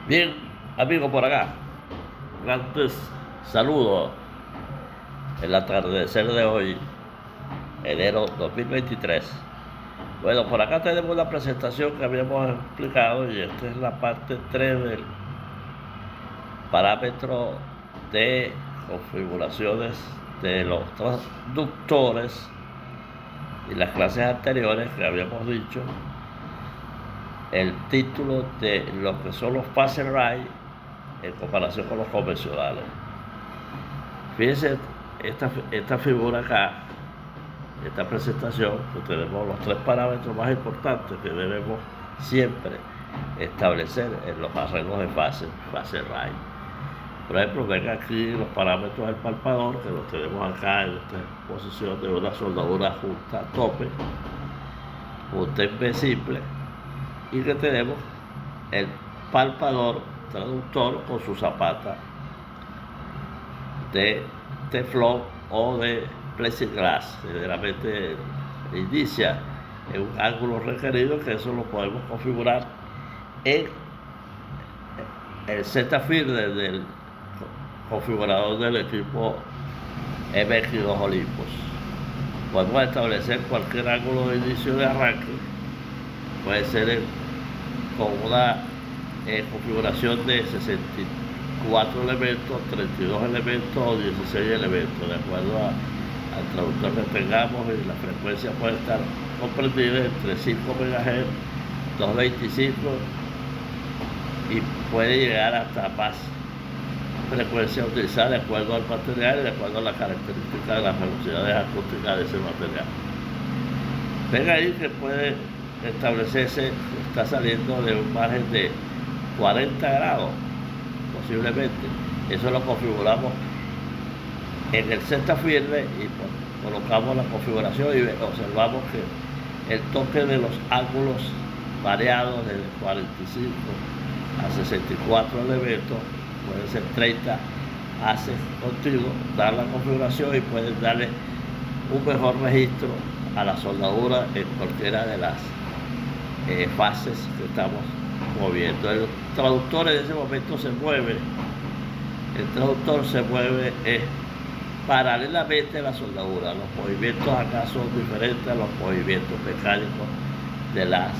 Bien, amigos por acá, grandes saludos. El atardecer de hoy, enero 2023. Bueno, por acá tenemos una presentación que habíamos explicado y esta es la parte 3 del parámetro de configuraciones de los transductores y las clases anteriores que habíamos dicho. El título de lo que son los phase array en comparación con los convencionales. Fíjense esta figura acá, esta presentación, que tenemos los tres parámetros más importantes que debemos siempre establecer en los arreglos de phase array. Por ejemplo, ven aquí los parámetros del palpador, que los tenemos acá en esta posición de una soldadura junta a tope, junta invisible, y que tenemos el palpador traductor con su zapata de teflón o de plexiglass. Generalmente inicia en un ángulo requerido, que eso lo podemos configurar en el Z-Fielder del configurador del equipo MX2 Olympus. Podemos establecer cualquier ángulo de inicio de arranque, puede ser con una configuración de 64 elementos, 32 elementos o 16 elementos, de acuerdo al traductor que tengamos, y la frecuencia puede estar comprendida entre 5 MHz, 225 y puede llegar hasta más frecuencia a utilizar de acuerdo al material y de acuerdo a las características de las velocidades acústicas de ese material. Ven ahí que puede establecerse, está saliendo de un margen de 40 grados posiblemente. Eso lo configuramos en el Z-Fielder y colocamos la configuración y observamos que el toque de los ángulos variados desde 45 a 64 elementos, puede ser 30 haces continuos, dar la configuración y pueden darle un mejor registro a la soldadura en cualquiera de las fases que estamos moviendo. El traductor en ese momento se mueve, el traductor se mueve paralelamente a la soldadura. Los movimientos acá son diferentes a los movimientos mecánicos de las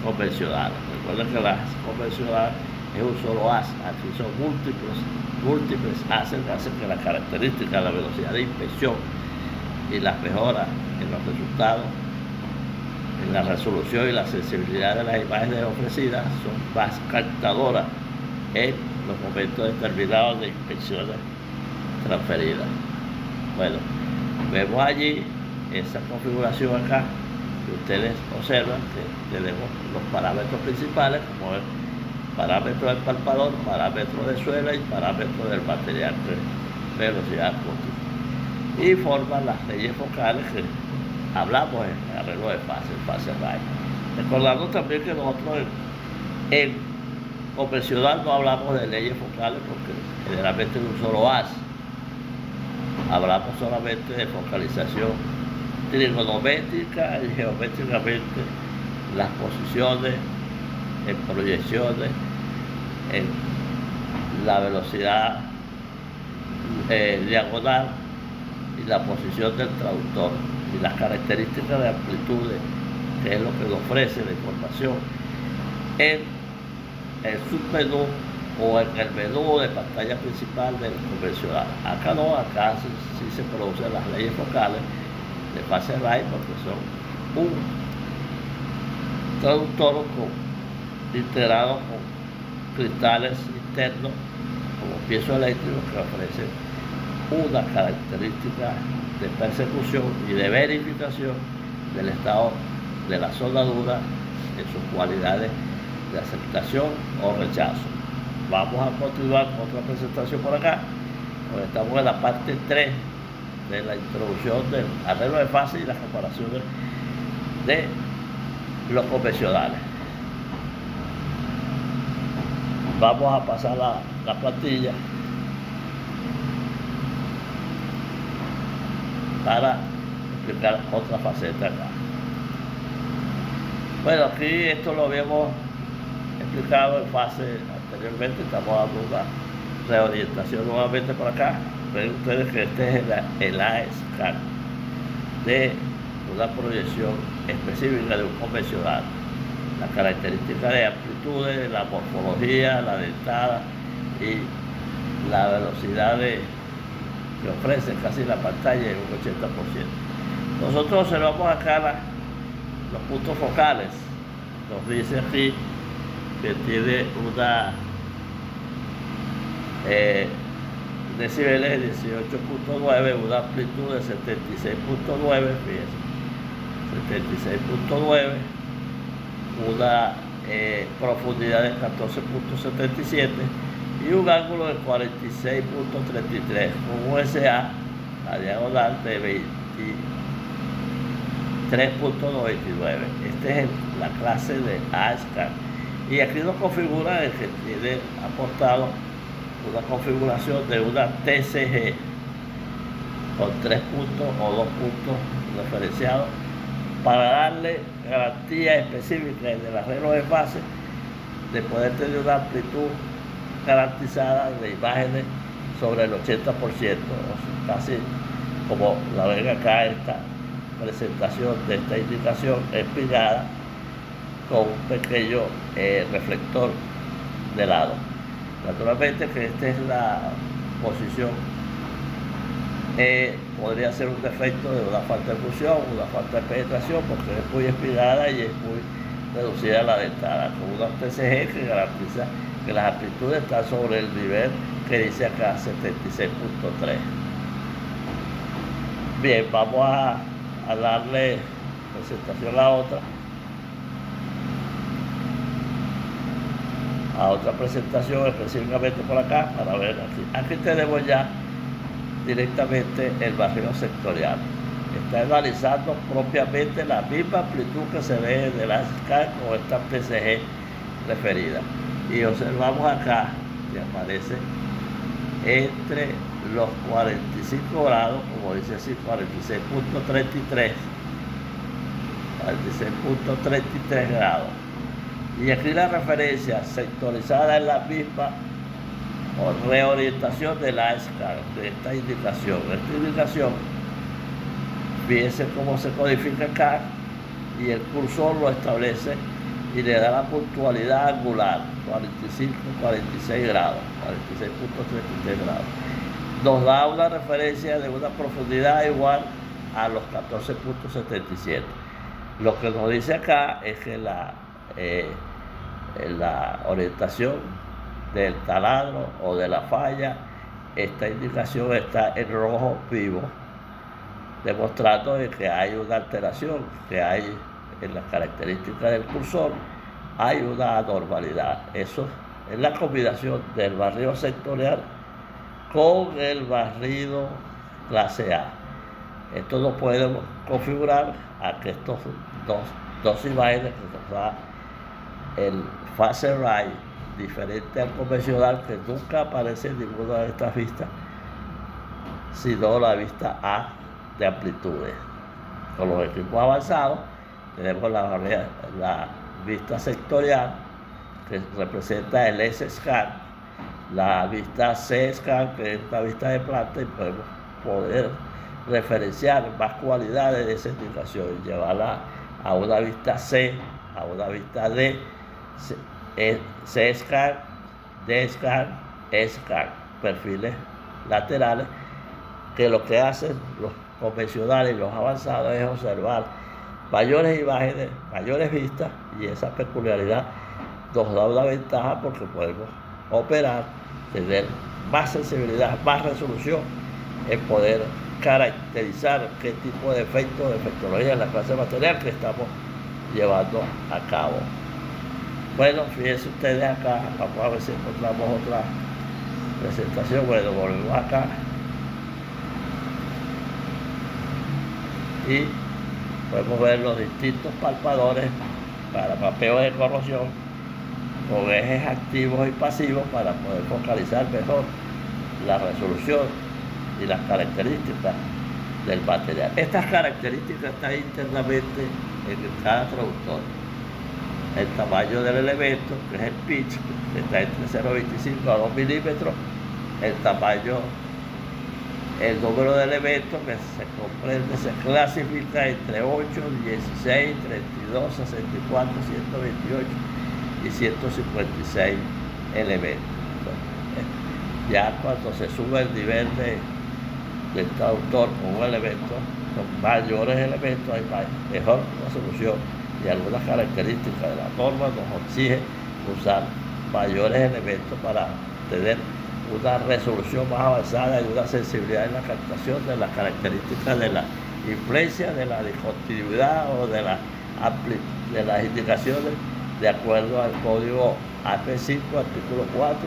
convencionales. Recuerden que las convencionales es un solo haz, aquí son múltiples haces, hacen que las características, la velocidad de inspección y las mejoras en los resultados, en la resolución y la sensibilidad de las imágenes ofrecidas son más captadoras en los momentos determinados de inspecciones transferidas. Bueno, vemos allí esa configuración acá, que ustedes observan que tenemos los parámetros principales, como el parámetro del palpador, parámetro de suela y parámetro del material de velocidad acústica, y forman las leyes focales que hablamos en el arreglo de phase array. Recordando también que nosotros en convencional no hablamos de leyes focales porque generalmente es un solo haz. Hablamos solamente de focalización trigonométrica y geométricamente, las posiciones, en proyecciones, en la velocidad diagonal y la posición del traductor y las características de amplitudes, que es lo que nos ofrece la información en el submenú o en el menú de pantalla principal del convencional. Acá no, acá sí se producen las leyes focales de phase array, porque son un traductor integrado con cristales internos como piezoeléctricos que ofrecen una característica de persecución y de verificación del estado de la soldadura en sus cualidades de aceptación o rechazo. Vamos a continuar con otra presentación por acá, donde estamos en la parte 3 de la introducción del arreglo de fase y las comparaciones de los convencionales. Vamos a pasar la plantilla para explicar otra faceta acá. Bueno, aquí esto lo habíamos explicado en fase anteriormente, estamos dando una reorientación nuevamente por acá. Ven ustedes que este es el AESCAN de una proyección específica de un convencional. Las características de amplitudes, la morfología, la dentada y la velocidad que ofrece casi la pantalla en un 80%. Nosotros observamos acá los puntos focales. Nos dice aquí que tiene una decibeles de 18.9, una amplitud de 76.9, fíjense, 76.9, una profundidad de 14.77 y un ángulo de 46.33 con un SA, la diagonal de 23.99. Esta es la clase de AESCAN. Y aquí nos configura el que tiene aportado una configuración de una TCG con 3 puntos o 2 puntos referenciados para darle garantía específica en el arreglo de fase de poder tener una amplitud garantizada de imágenes sobre el 80%, casi como la ven acá esta presentación de esta indicación espigada con un pequeño reflector de lado. Naturalmente que esta es la posición, podría ser un defecto de una falta de fusión, una falta de penetración, porque es muy espigada y es muy reducida la dentada, con una TCG que garantiza que las amplitudes están sobre el nivel que dice acá 76.3. Bien, vamos a darle presentación a otra presentación específicamente por acá para ver aquí tenemos ya directamente el barrido sectorial. Está analizando propiamente la misma amplitud que se ve de la AESCAN con esta PCG referida, y observamos acá que aparece entre los 45 grados, como dice así, 46.33 grados. Y aquí la referencia sectorizada es la misma reorientación de la AESCAN, de esta indicación. Esta indicación, fíjense cómo se codifica acá, y el cursor lo establece y le da la puntualidad angular, 46 grados, 46.33 grados. Nos da una referencia de una profundidad igual a los 14.77. Lo que nos dice acá es que la orientación del taladro o de la falla, esta indicación está en rojo vivo, demostrando que hay una alteración, que hay en las características del cursor, hay una anormalidad. Eso es la combinación del barrido sectorial con el barrido clase A. Esto lo podemos configurar a que estos dos imágenes que nos da el phase array, diferente al convencional, que nunca aparece en ninguna de estas vistas, sino la vista A de amplitudes. Con los equipos avanzados tenemos la vista sectorial, que representa el S-scan, la vista C-scan, que es la vista de planta, y podemos poder referenciar más cualidades de esa indicación y llevarla a una vista C, a una vista D, C-scan, D-scan, E-scan, perfiles laterales, que lo que hacen los convencionales y los avanzados es observar mayores imágenes, mayores vistas, y esa peculiaridad nos da una ventaja porque podemos operar, tener más sensibilidad, más resolución en poder caracterizar qué tipo de efecto, de efectología en la clase material que estamos llevando a cabo. Bueno, fíjense ustedes acá, vamos a ver si encontramos otra presentación. Bueno, volvemos acá y podemos ver los distintos palpadores para mapeo de corrosión con ejes activos y pasivos para poder focalizar mejor la resolución y las características del material. Estas características están internamente en cada traductor. el tamaño del elemento, que es el pitch, que está entre 0,25 a 2 milímetros, el tamaño, el número de elementos que se comprende, se clasifica entre 8, 16, 32, 64, 128 y 156 elementos. Entonces, ya cuando se sube el nivel del traductor con un elemento, con mayores elementos, hay mejor resolución, y algunas características de la norma nos exigen usar mayores elementos para tener una resolución más avanzada y una sensibilidad en la captación de las características de la influencia, de la discontinuidad o de las indicaciones de acuerdo al código AP5, artículo 4.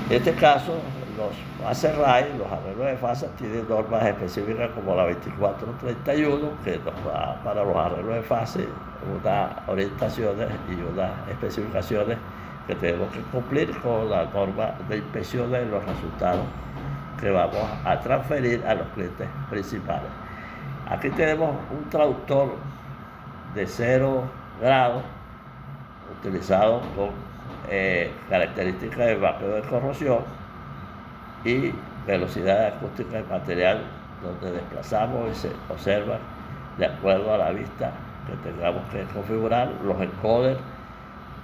En este caso, los phase array, los arreglos de fases, tienen normas específicas como la 2431, que nos da para los arreglos de fase unas orientaciones y unas especificaciones que tenemos que cumplir con la norma de inspección de los resultados que vamos a transferir a los clientes principales. Aquí tenemos un traductor de 0 grados utilizado con características de vapeo de corrosión y velocidad acústica del material, donde desplazamos y se observa de acuerdo a la vista que tengamos que configurar los encoders,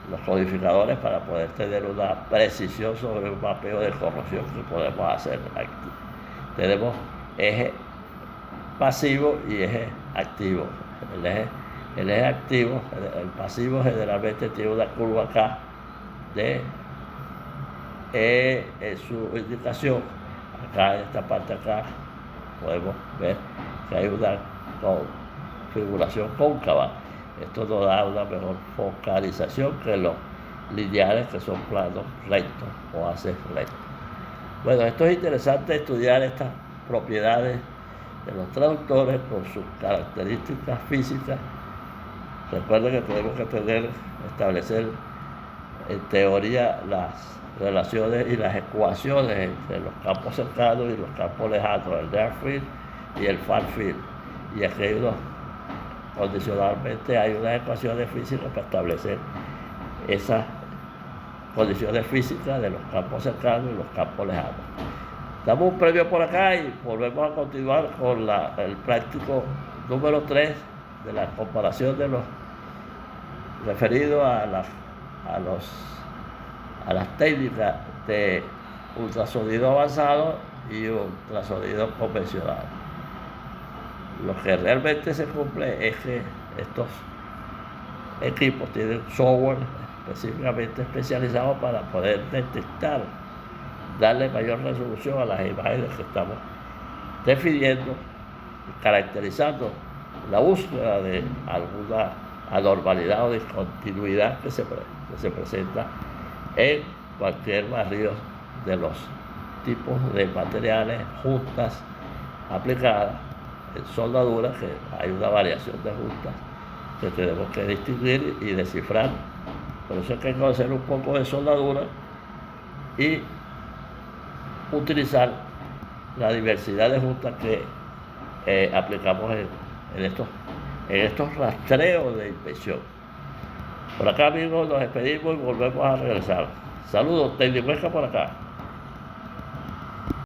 los codificadores, para poder tener una precisión sobre un mapeo de corrosión que podemos hacer aquí. Tenemos eje pasivo y eje activo. El eje activo, el pasivo, generalmente tiene una curva acá de su indicación. Acá en esta parte acá podemos ver que hay una configuración cóncava. Esto nos da una mejor focalización que los lineales, que son planos rectos o haces rectos. Bueno, esto es interesante estudiar estas propiedades de los traductores con sus características físicas. Recuerden que tenemos que establecer en teoría las relaciones y las ecuaciones entre los campos cercanos y los campos lejanos, el near field y el far field. Y aquí condicionalmente hay unas ecuaciones físicas para establecer esas condiciones físicas de los campos cercanos y los campos lejanos. Damos un previo por acá y volvemos a continuar con el práctico número 3 de la comparación de los referidos a las técnicas de ultrasonido avanzado y ultrasonido convencional. Lo que realmente se cumple es que estos equipos tienen software específicamente especializado para poder detectar, darle mayor resolución a las imágenes que estamos definiendo, caracterizando la búsqueda de alguna anormalidad o discontinuidad que se presenta en cualquier barrido de los tipos de materiales, juntas aplicadas en soldadura, que hay una variación de juntas que tenemos que distinguir y descifrar. Por eso hay que conocer un poco de soldadura y utilizar la diversidad de juntas que aplicamos en estos rastreos de inspección. Por acá, amigos, nos despedimos y volvemos a regresar. Saludos, Tecnimuesca por acá.